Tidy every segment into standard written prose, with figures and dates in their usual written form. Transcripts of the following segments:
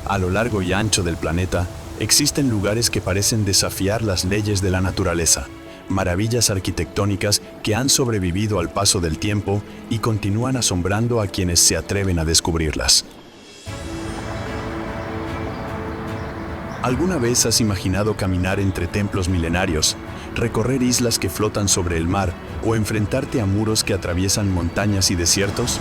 A lo largo y ancho del planeta, existen lugares que parecen desafiar las leyes de la naturaleza, maravillas arquitectónicas que han sobrevivido al paso del tiempo y continúan asombrando a quienes se atreven a descubrirlas. ¿Alguna vez has imaginado caminar entre templos milenarios, recorrer islas que flotan sobre el mar o enfrentarte a muros que atraviesan montañas y desiertos?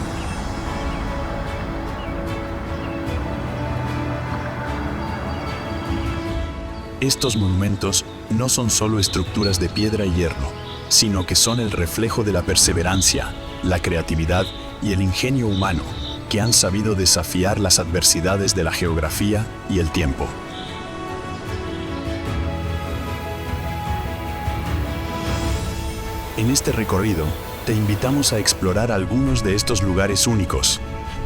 Estos monumentos no son solo estructuras de piedra y hierro, sino que son el reflejo de la perseverancia, la creatividad y el ingenio humano que han sabido desafiar las adversidades de la geografía y el tiempo. En este recorrido, te invitamos a explorar algunos de estos lugares únicos,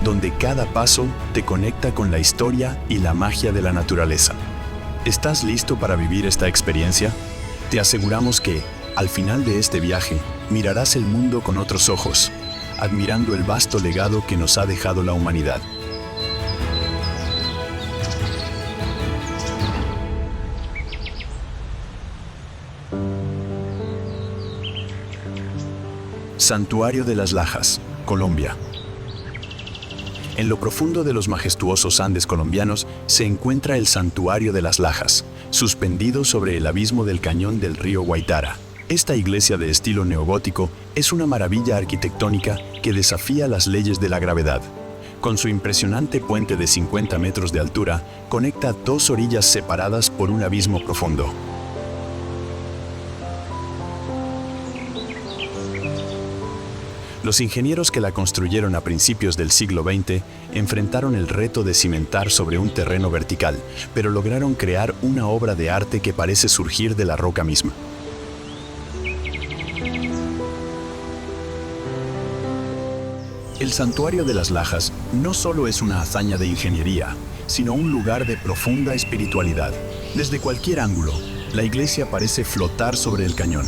donde cada paso te conecta con la historia y la magia de la naturaleza. ¿Estás listo para vivir esta experiencia? Te aseguramos que, al final de este viaje, mirarás el mundo con otros ojos, admirando el vasto legado que nos ha dejado la humanidad. Santuario de las Lajas, Colombia. En lo profundo de los majestuosos Andes colombianos se encuentra el Santuario de las Lajas, suspendido sobre el abismo del cañón del río Guaitara. Esta iglesia de estilo neogótico es una maravilla arquitectónica que desafía las leyes de la gravedad. Con su impresionante puente de 50 metros de altura, conecta dos orillas separadas por un abismo profundo. Los ingenieros que la construyeron a principios del siglo XX enfrentaron el reto de cimentar sobre un terreno vertical, pero lograron crear una obra de arte que parece surgir de la roca misma. El Santuario de las Lajas no solo es una hazaña de ingeniería, sino un lugar de profunda espiritualidad. Desde cualquier ángulo, la iglesia parece flotar sobre el cañón.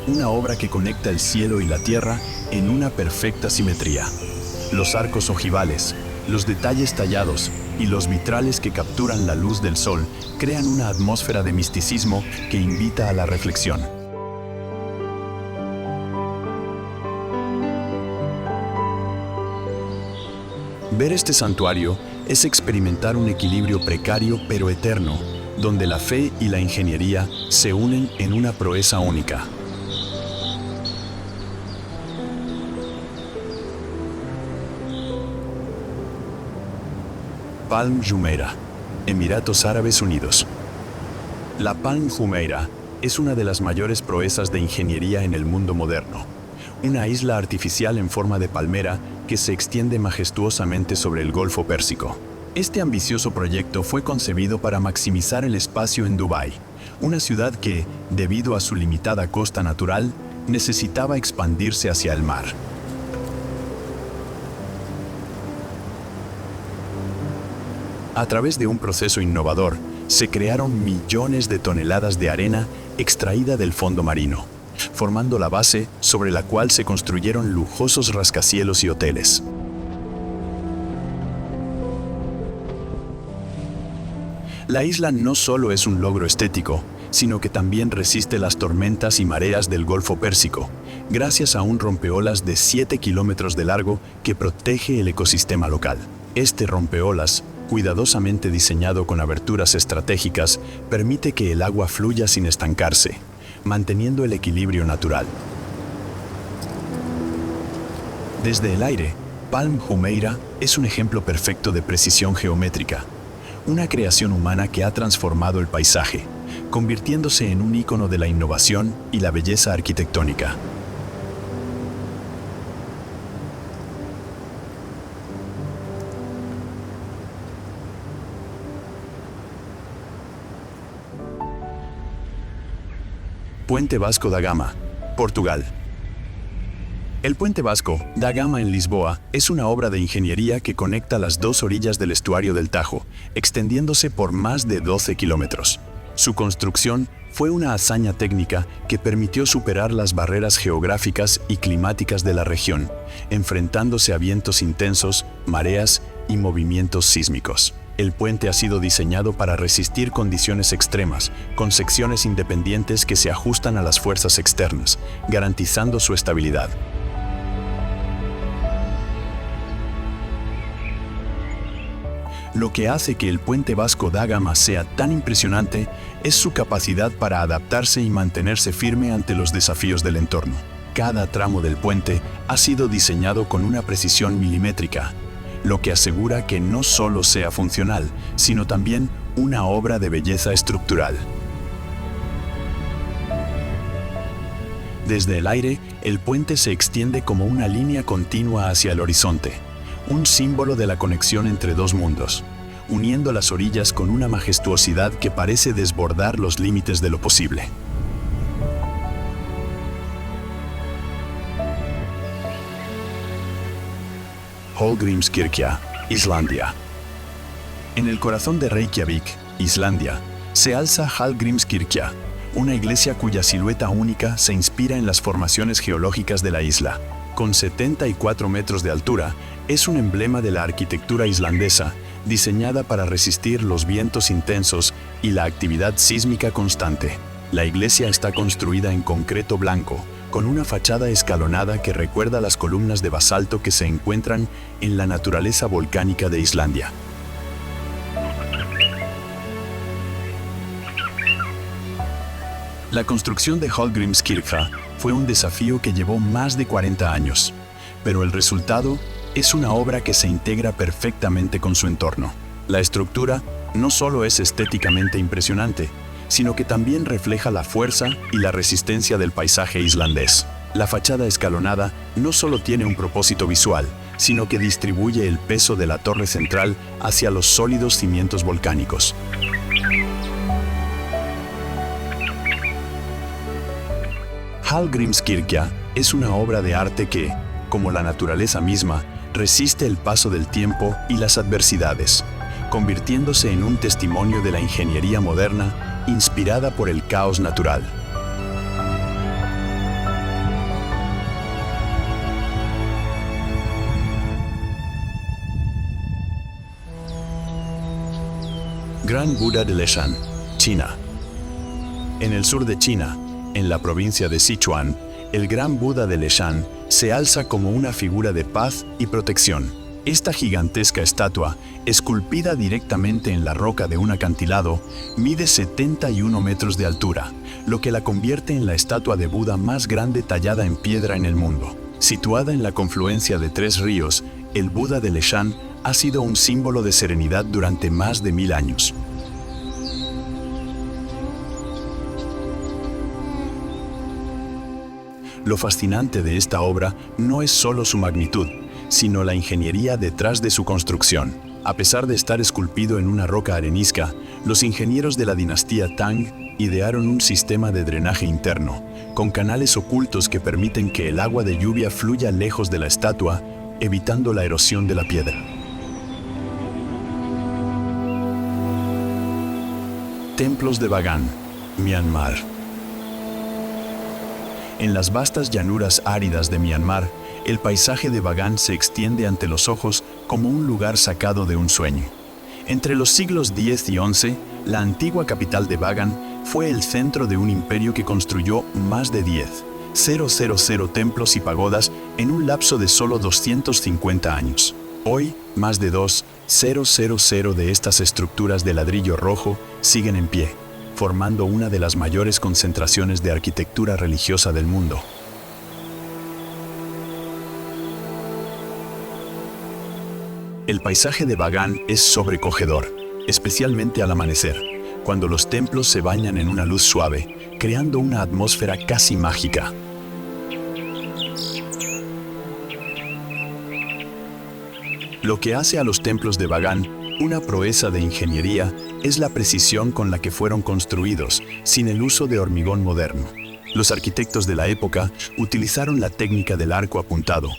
Una obra que conecta el cielo y la tierra en una perfecta simetría. Los arcos ojivales, los detalles tallados y los vitrales que capturan la luz del sol crean una atmósfera de misticismo que invita a la reflexión. Ver este santuario es experimentar un equilibrio precario pero eterno, donde la fe y la ingeniería se unen en una proeza única. Palm Jumeirah, Emiratos Árabes Unidos. La Palm Jumeirah es una de las mayores proezas de ingeniería en el mundo moderno. Una isla artificial en forma de palmera que se extiende majestuosamente sobre el Golfo Pérsico. Este ambicioso proyecto fue concebido para maximizar el espacio en Dubái, una ciudad que, debido a su limitada costa natural, necesitaba expandirse hacia el mar. A través de un proceso innovador, se crearon millones de toneladas de arena extraída del fondo marino, formando la base sobre la cual se construyeron lujosos rascacielos y hoteles. La isla no solo es un logro estético, sino que también resiste las tormentas y mareas del Golfo Pérsico, gracias a un rompeolas de 7 kilómetros de largo que protege el ecosistema local. Este rompeolas, cuidadosamente diseñado con aberturas estratégicas, permite que el agua fluya sin estancarse, manteniendo el equilibrio natural. Desde el aire, Palm Jumeirah es un ejemplo perfecto de precisión geométrica, una creación humana que ha transformado el paisaje, convirtiéndose en un ícono de la innovación y la belleza arquitectónica. Puente Vasco da Gama, Portugal. El Puente Vasco da Gama en Lisboa es una obra de ingeniería que conecta las dos orillas del estuario del Tajo, extendiéndose por más de 12 kilómetros. Su construcción fue una hazaña técnica que permitió superar las barreras geográficas y climáticas de la región, enfrentándose a vientos intensos, mareas y movimientos sísmicos. El puente ha sido diseñado para resistir condiciones extremas, con secciones independientes que se ajustan a las fuerzas externas, garantizando su estabilidad. Lo que hace que el puente Vasco da Gama sea tan impresionante es su capacidad para adaptarse y mantenerse firme ante los desafíos del entorno. Cada tramo del puente ha sido diseñado con una precisión milimétrica, lo que asegura que no solo sea funcional, sino también una obra de belleza estructural. Desde el aire, el puente se extiende como una línea continua hacia el horizonte, un símbolo de la conexión entre dos mundos, uniendo las orillas con una majestuosidad que parece desbordar los límites de lo posible. Hallgrímskirkja, Islandia. En el corazón de Reykjavik, Islandia, se alza Hallgrímskirkja, una iglesia cuya silueta única se inspira en las formaciones geológicas de la isla. Con 74 metros de altura, es un emblema de la arquitectura islandesa, diseñada para resistir los vientos intensos y la actividad sísmica constante. La iglesia está construida en concreto blanco, con una fachada escalonada que recuerda las columnas de basalto que se encuentran en la naturaleza volcánica de Islandia. La construcción de Hallgrímskirkja fue un desafío que llevó más de 40 años, pero el resultado es una obra que se integra perfectamente con su entorno. La estructura no solo es estéticamente impresionante, sino que también refleja la fuerza y la resistencia del paisaje islandés. La fachada escalonada no solo tiene un propósito visual, sino que distribuye el peso de la torre central hacia los sólidos cimientos volcánicos. Hallgrímskirkja es una obra de arte que, como la naturaleza misma, resiste el paso del tiempo y las adversidades, convirtiéndose en un testimonio de la ingeniería moderna inspirada por el caos natural. Gran Buda de Leshan, China. En el sur de China, en la provincia de Sichuan, el Gran Buda de Leshan se alza como una figura de paz y protección. Esta gigantesca estatua, esculpida directamente en la roca de un acantilado, mide 71 metros de altura, lo que la convierte en la estatua de Buda más grande tallada en piedra en el mundo. Situada en la confluencia de 3 ríos, el Buda de Leshan ha sido un símbolo de serenidad durante más de 1000 años. Lo fascinante de esta obra no es solo su magnitud, sino la ingeniería detrás de su construcción. A pesar de estar esculpido en una roca arenisca, los ingenieros de la dinastía Tang idearon un sistema de drenaje interno, con canales ocultos que permiten que el agua de lluvia fluya lejos de la estatua, evitando la erosión de la piedra. Templos de Bagan, Myanmar. En las vastas llanuras áridas de Myanmar, el paisaje de Bagan se extiende ante los ojos como un lugar sacado de un sueño. Entre los siglos X y XI, la antigua capital de Bagan fue el centro de un imperio que construyó más de 10,000 templos y pagodas en un lapso de solo 250 años. Hoy, más de 2,000 de estas estructuras de ladrillo rojo siguen en pie, formando una de las mayores concentraciones de arquitectura religiosa del mundo. El paisaje de Bagan es sobrecogedor, especialmente al amanecer, cuando los templos se bañan en una luz suave, creando una atmósfera casi mágica. Lo que hace a los templos de Bagan una proeza de ingeniería es la precisión con la que fueron construidos, sin el uso de hormigón moderno. Los arquitectos de la época utilizaron la técnica del arco apuntado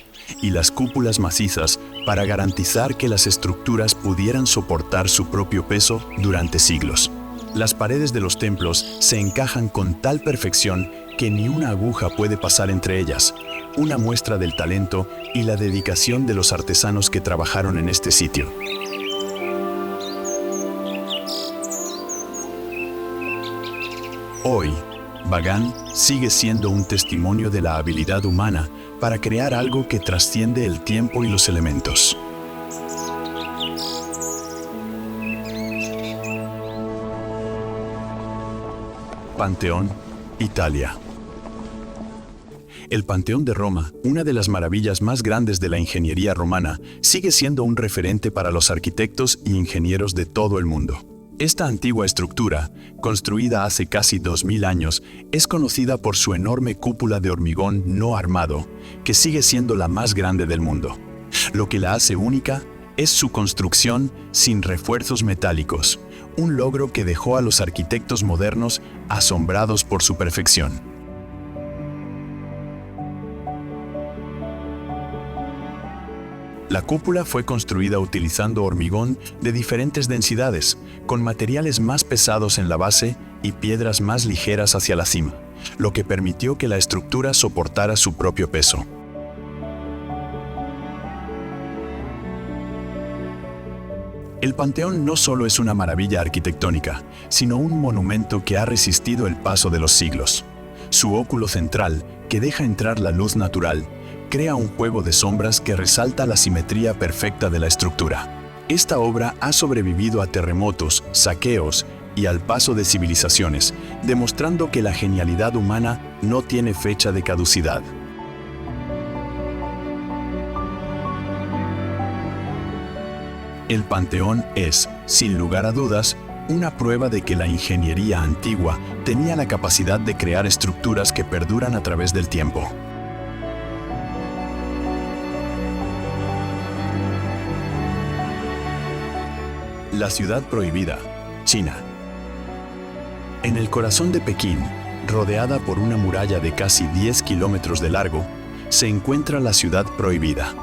y las cúpulas macizas para garantizar que las estructuras pudieran soportar su propio peso durante siglos. Las paredes de los templos se encajan con tal perfección que ni una aguja puede pasar entre ellas, una muestra del talento y la dedicación de los artesanos que trabajaron en este sitio. Hoy, Bagan sigue siendo un testimonio de la habilidad humana para crear algo que trasciende el tiempo y los elementos. Panteón, Italia. El Panteón de Roma, una de las maravillas más grandes de la ingeniería romana, sigue siendo un referente para los arquitectos y ingenieros de todo el mundo. Esta antigua estructura, construida hace casi 2000 años, es conocida por su enorme cúpula de hormigón no armado, que sigue siendo la más grande del mundo. Lo que la hace única es su construcción sin refuerzos metálicos, un logro que dejó a los arquitectos modernos asombrados por su perfección. La cúpula fue construida utilizando hormigón de diferentes densidades, con materiales más pesados en la base y piedras más ligeras hacia la cima, lo que permitió que la estructura soportara su propio peso. El Panteón no solo es una maravilla arquitectónica, sino un monumento que ha resistido el paso de los siglos. Su óculo central, que deja entrar la luz natural, crea un juego de sombras que resalta la simetría perfecta de la estructura. Esta obra ha sobrevivido a terremotos, saqueos y al paso de civilizaciones, demostrando que la genialidad humana no tiene fecha de caducidad. El Panteón es, sin lugar a dudas, una prueba de que la ingeniería antigua tenía la capacidad de crear estructuras que perduran a través del tiempo. La ciudad prohibida, China. En el corazón de Pekín, rodeada por una muralla de casi 10 kilómetros de largo, se encuentra la ciudad prohibida,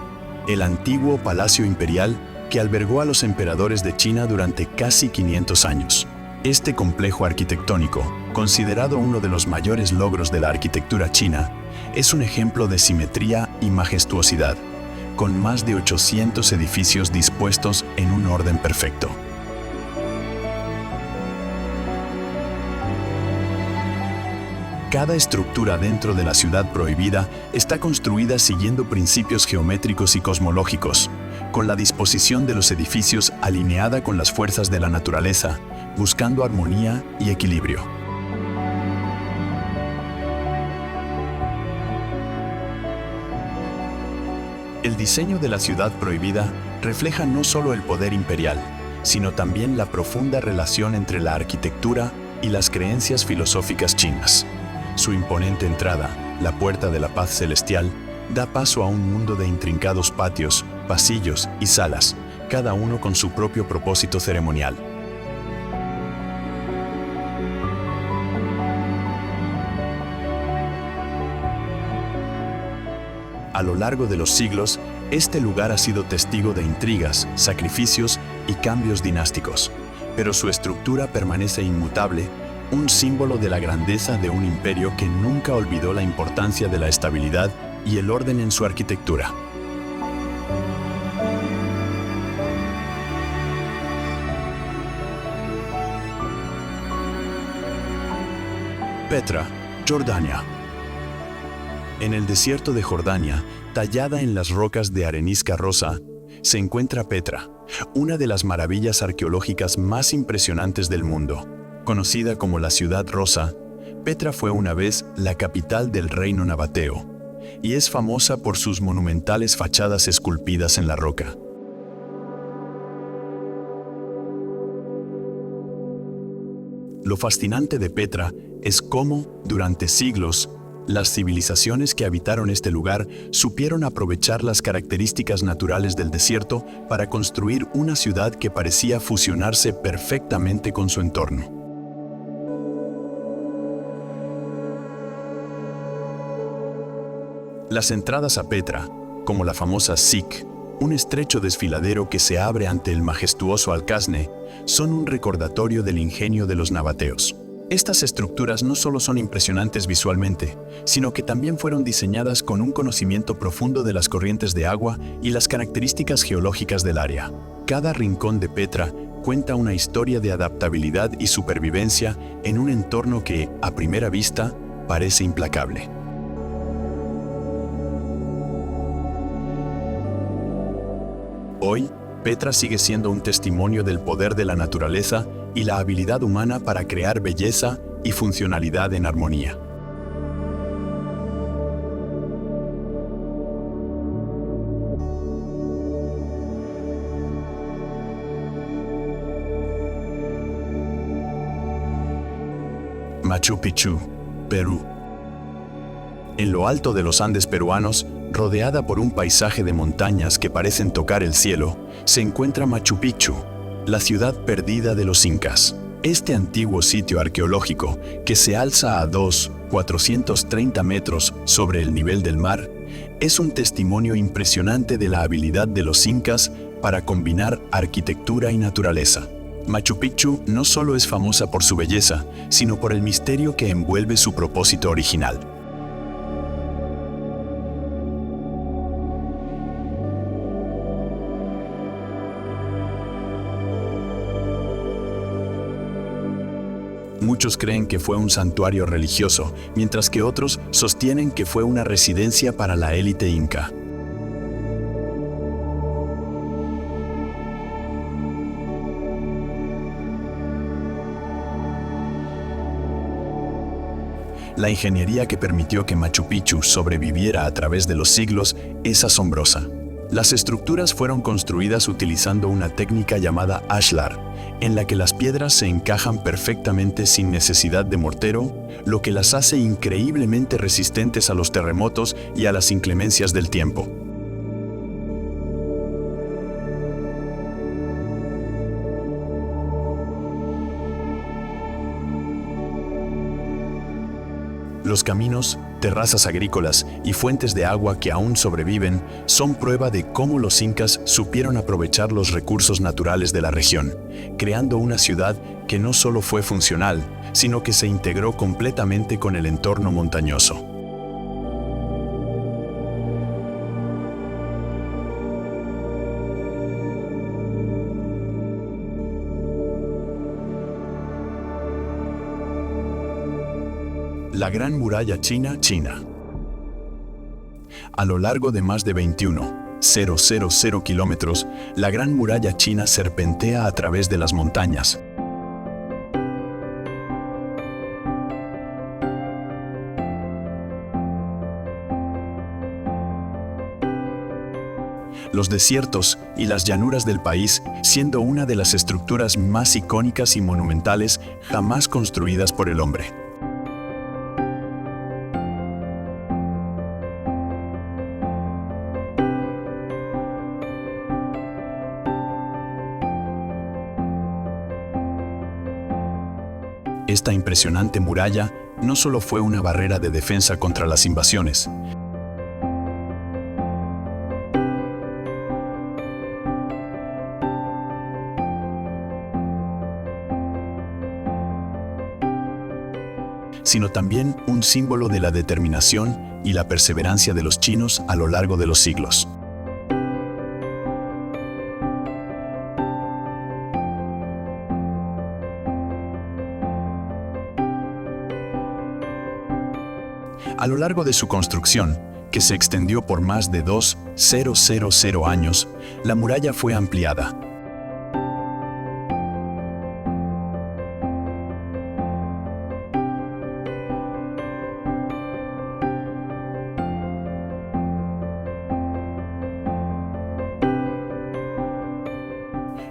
el antiguo palacio imperial que albergó a los emperadores de China durante casi 500 años. Este complejo arquitectónico, considerado uno de los mayores logros de la arquitectura china, es un ejemplo de simetría y majestuosidad, con más de 800 edificios dispuestos en un orden perfecto. Cada estructura dentro de la ciudad prohibida está construida siguiendo principios geométricos y cosmológicos, con la disposición de los edificios alineada con las fuerzas de la naturaleza, buscando armonía y equilibrio. El diseño de la ciudad prohibida refleja no solo el poder imperial, sino también la profunda relación entre la arquitectura y las creencias filosóficas chinas. Su imponente entrada, la Puerta de la Paz Celestial, da paso a un mundo de intrincados patios, pasillos y salas, cada uno con su propio propósito ceremonial. A lo largo de los siglos, este lugar ha sido testigo de intrigas, sacrificios y cambios dinásticos, pero su estructura permanece inmutable, un símbolo de la grandeza de un imperio que nunca olvidó la importancia de la estabilidad y el orden en su arquitectura. Petra, Jordania. En el desierto de Jordania, tallada en las rocas de arenisca rosa, se encuentra Petra, una de las maravillas arqueológicas más impresionantes del mundo. Conocida como la Ciudad Rosa, Petra fue una vez la capital del reino nabateo y es famosa por sus monumentales fachadas esculpidas en la roca. Lo fascinante de Petra es cómo, durante siglos, las civilizaciones que habitaron este lugar supieron aprovechar las características naturales del desierto para construir una ciudad que parecía fusionarse perfectamente con su entorno. Las entradas a Petra, como la famosa Sikh, un estrecho desfiladero que se abre ante el majestuoso alcázne, son un recordatorio del ingenio de los nabateos. Estas estructuras no solo son impresionantes visualmente, sino que también fueron diseñadas con un conocimiento profundo de las corrientes de agua y las características geológicas del área. Cada rincón de Petra cuenta una historia de adaptabilidad y supervivencia en un entorno que, a primera vista, parece implacable. Hoy, Petra sigue siendo un testimonio del poder de la naturaleza y la habilidad humana para crear belleza y funcionalidad en armonía. Machu Picchu, Perú. En lo alto de los Andes peruanos, rodeada por un paisaje de montañas que parecen tocar el cielo, se encuentra Machu Picchu, la ciudad perdida de los incas. Este antiguo sitio arqueológico, que se alza a 430 metros sobre el nivel del mar, es un testimonio impresionante de la habilidad de los incas para combinar arquitectura y naturaleza. Machu Picchu no solo es famosa por su belleza, sino por el misterio que envuelve su propósito original. Muchos creen que fue un santuario religioso, mientras que otros sostienen que fue una residencia para la élite inca. La ingeniería que permitió que Machu Picchu sobreviviera a través de los siglos es asombrosa. Las estructuras fueron construidas utilizando una técnica llamada ashlar, en la que las piedras se encajan perfectamente sin necesidad de mortero, lo que las hace increíblemente resistentes a los terremotos y a las inclemencias del tiempo. Los caminos, terrazas agrícolas y fuentes de agua que aún sobreviven son prueba de cómo los incas supieron aprovechar los recursos naturales de la región, creando una ciudad que no solo fue funcional, sino que se integró completamente con el entorno montañoso. La Gran Muralla China. A lo largo de más de 21,000 kilómetros, la Gran Muralla China serpentea a través de las montañas. Los desiertos y las llanuras del país, siendo una de las estructuras más icónicas y monumentales jamás construidas por el hombre. Esta impresionante muralla no solo fue una barrera de defensa contra las invasiones, sino también un símbolo de la determinación y la perseverancia de los chinos a lo largo de los siglos. A lo largo de su construcción, que se extendió por más de 2,000 años, la muralla fue ampliada.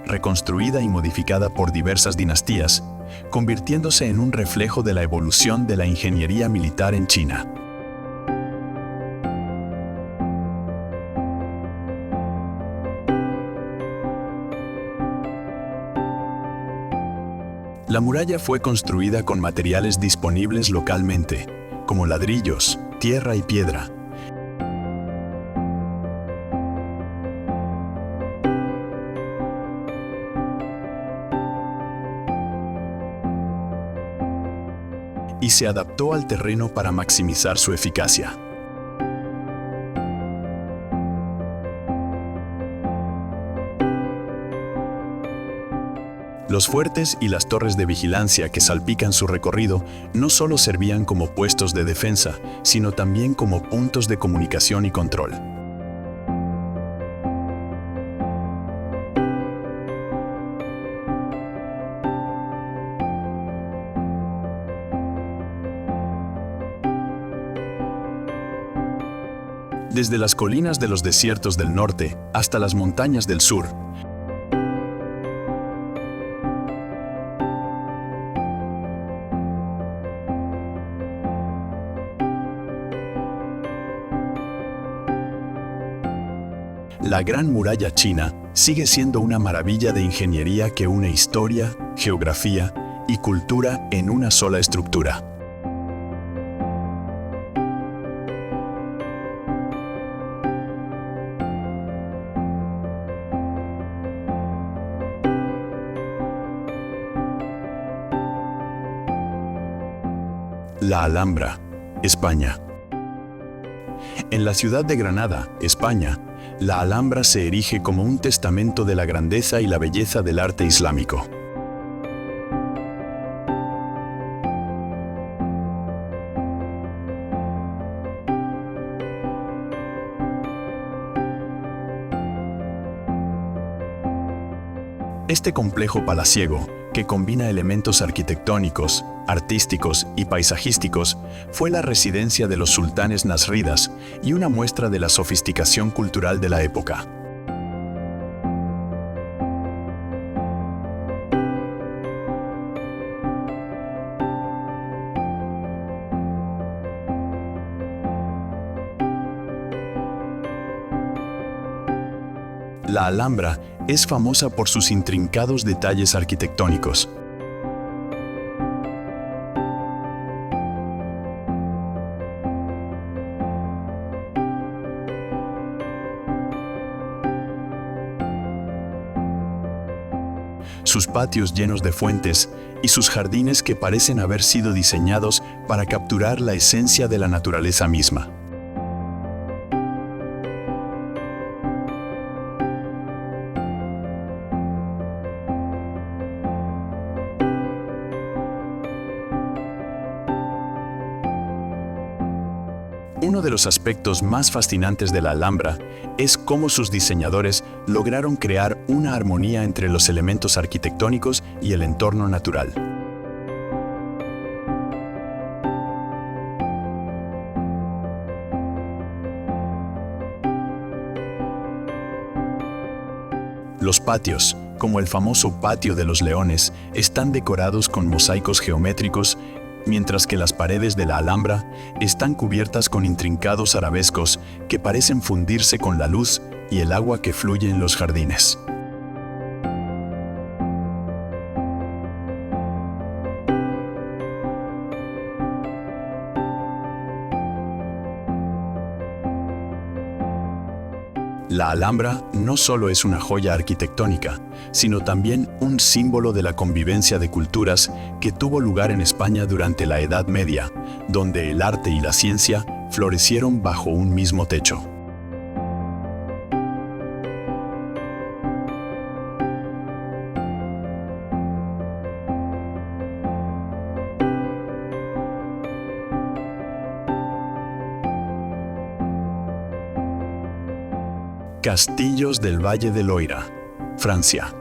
Reconstruida y modificada por diversas dinastías, convirtiéndose en un reflejo de la evolución de la ingeniería militar en China. La muralla fue construida con materiales disponibles localmente, como ladrillos, tierra y piedra. y se adaptó al terreno para maximizar su eficacia. Los fuertes y las torres de vigilancia que salpican su recorrido no solo servían como puestos de defensa, sino también como puntos de comunicación y control. Desde las colinas de los desiertos del norte hasta las montañas del sur, la Gran Muralla China sigue siendo una maravilla de ingeniería que une historia, geografía y cultura en una sola estructura. La Alhambra, España. En la ciudad de Granada, España, la Alhambra se erige como un testamento de la grandeza y la belleza del arte islámico. Este complejo palaciego, que combina elementos arquitectónicos, artísticos y paisajísticos, fue la residencia de los sultanes nasridas y una muestra de la sofisticación cultural de la época. La Alhambra es famosa por sus intrincados detalles arquitectónicos. Sus patios llenos de fuentes y sus jardines que parecen haber sido diseñados para capturar la esencia de la naturaleza misma. Uno de los aspectos más fascinantes de la Alhambra es cómo sus diseñadores lograron crear una armonía entre los elementos arquitectónicos y el entorno natural. Los patios, como el famoso Patio de los Leones, están decorados con mosaicos geométricos, mientras que las paredes de la Alhambra están cubiertas con intrincados arabescos que parecen fundirse con la luz y el agua que fluye en los jardines. La Alhambra no solo es una joya arquitectónica, sino también un símbolo de la convivencia de culturas que tuvo lugar en España durante la Edad Media, donde el arte y la ciencia florecieron bajo un mismo techo. Castillos del Valle de Loira, Francia.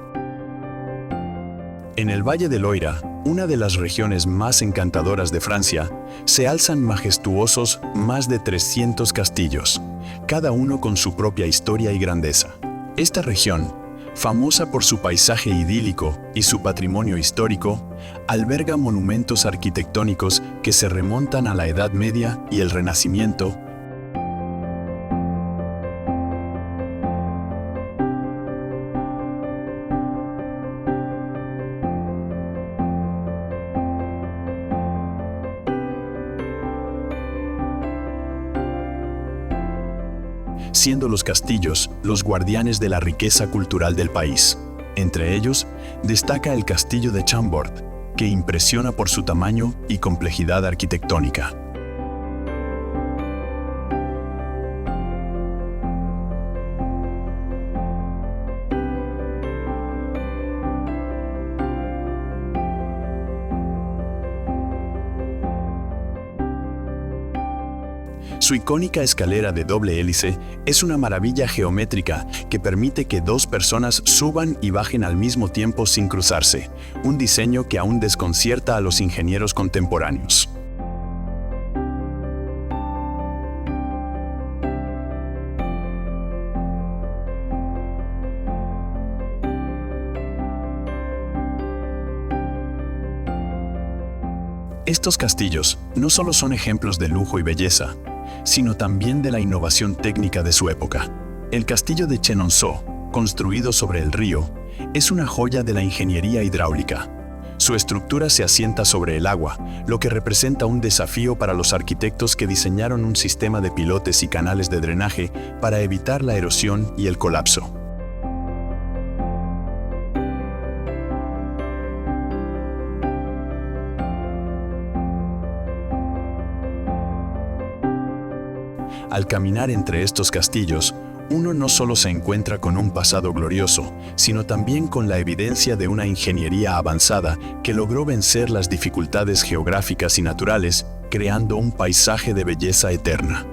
En el Valle de Loira, una de las regiones más encantadoras de Francia, se alzan majestuosos más de 300 castillos, cada uno con su propia historia y grandeza. Esta región, famosa por su paisaje idílico y su patrimonio histórico, alberga monumentos arquitectónicos que se remontan a la Edad Media y el Renacimiento, siendo los castillos los guardianes de la riqueza cultural del país. Entre ellos, destaca el Castillo de Chambord, que impresiona por su tamaño y complejidad arquitectónica. Su icónica escalera de doble hélice es una maravilla geométrica que permite que dos personas suban y bajen al mismo tiempo sin cruzarse, un diseño que aún desconcierta a los ingenieros contemporáneos. Estos castillos no solo son ejemplos de lujo y belleza, sino también de la innovación técnica de su época. El castillo de Chenonceau, construido sobre el río, es una joya de la ingeniería hidráulica. Su estructura se asienta sobre el agua, lo que representa un desafío para los arquitectos que diseñaron un sistema de pilotes y canales de drenaje para evitar la erosión y el colapso. Al caminar entre estos castillos, uno no solo se encuentra con un pasado glorioso, sino también con la evidencia de una ingeniería avanzada que logró vencer las dificultades geográficas y naturales, creando un paisaje de belleza eterna.